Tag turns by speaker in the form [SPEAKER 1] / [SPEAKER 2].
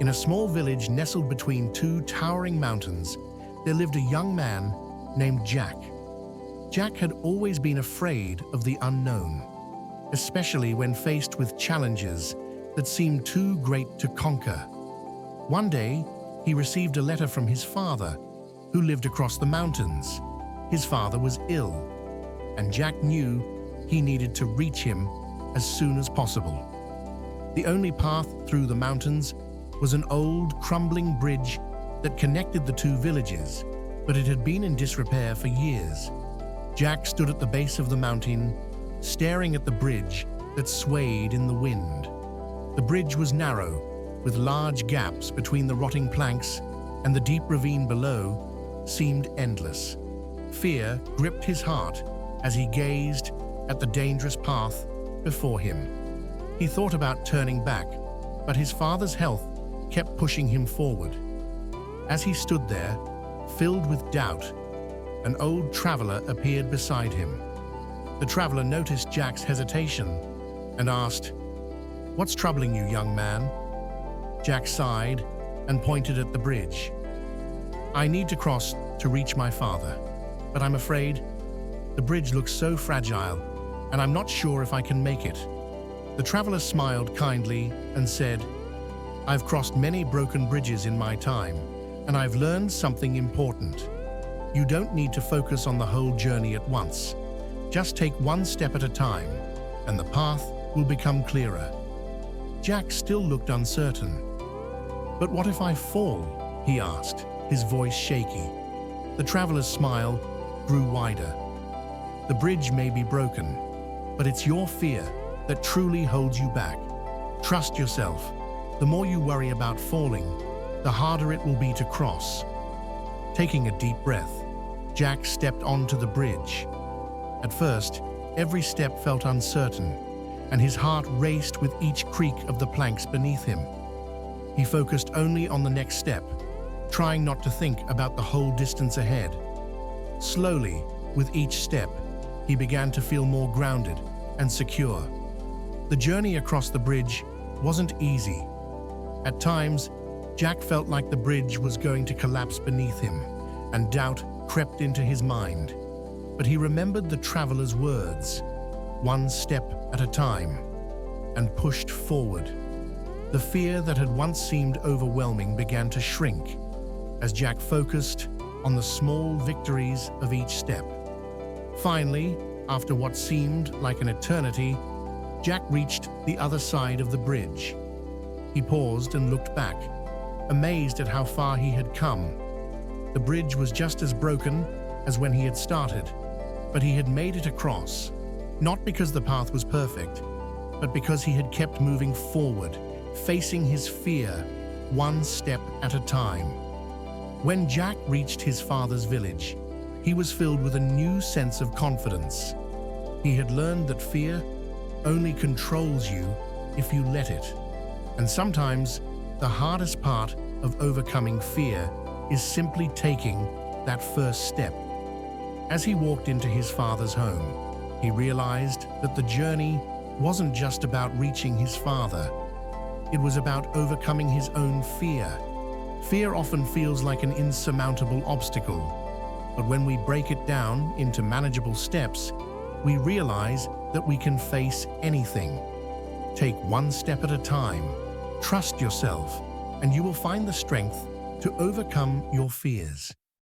[SPEAKER 1] In a small village nestled between two towering mountains, there lived a young man named Jack. Jack had always been afraid of the unknown, especially when faced with challenges that seemed too great to conquer. One day, he received a letter from his father, who lived across the mountains. His father was ill, and Jack knew he needed to reach him as soon as possible. The only path through the mountains was an old, crumbling bridge that connected the two villages, but it had been in disrepair for years. Jack stood at the base of the mountain, staring at the bridge that swayed in the wind. The bridge was narrow, with large gaps between the rotting planks, and the deep ravine below seemed endless. Fear gripped his heart as he gazed at the dangerous path before him. He thought about turning back, but his father's health kept pushing him forward. As he stood there, filled with doubt, an old traveler appeared beside him. The traveler noticed Jack's hesitation and asked, "What's troubling you, young man?" Jack sighed and pointed at the bridge. "I need to cross to reach my father, but I'm afraid the bridge looks so fragile, and I'm not sure if I can make it." The traveler smiled kindly and said, "I've crossed many broken bridges in my time, and I've learned something important. You don't need to focus on the whole journey at once. Just take one step at a time, and the path will become clearer." Jack still looked uncertain. "But what if I fall?" he asked, his voice shaky. The traveler's smile grew wider. "The bridge may be broken, but it's your fear that truly holds you back. Trust yourself. The more you worry about falling, the harder it will be to cross." Taking a deep breath, Jack stepped onto the bridge. At first, every step felt uncertain, and his heart raced with each creak of the planks beneath him. He focused only on the next step, trying not to think about the whole distance ahead. Slowly, with each step, he began to feel more grounded and secure. The journey across the bridge wasn't easy. At times, Jack felt like the bridge was going to collapse beneath him, and doubt crept into his mind. But he remembered the traveler's words, "One step at a time," and pushed forward. The fear that had once seemed overwhelming began to shrink as Jack focused on the small victories of each step. Finally, after what seemed like an eternity, Jack reached the other side of the bridge. He paused and looked back, amazed at how far he had come. The bridge was just as broken as when he had started, but he had made it across, not because the path was perfect, but because he had kept moving forward, facing his fear one step at a time. When Jack reached his father's village, he was filled with a new sense of confidence. He had learned that fear only controls you if you let it. And sometimes, the hardest part of overcoming fear is simply taking that first step. As he walked into his father's home, he realized that the journey wasn't just about reaching his father. It was about overcoming his own fear. Fear often feels like an insurmountable obstacle, but when we break it down into manageable steps, we realize that we can face anything. Take one step at a time, trust yourself, and you will find the strength to overcome your fears.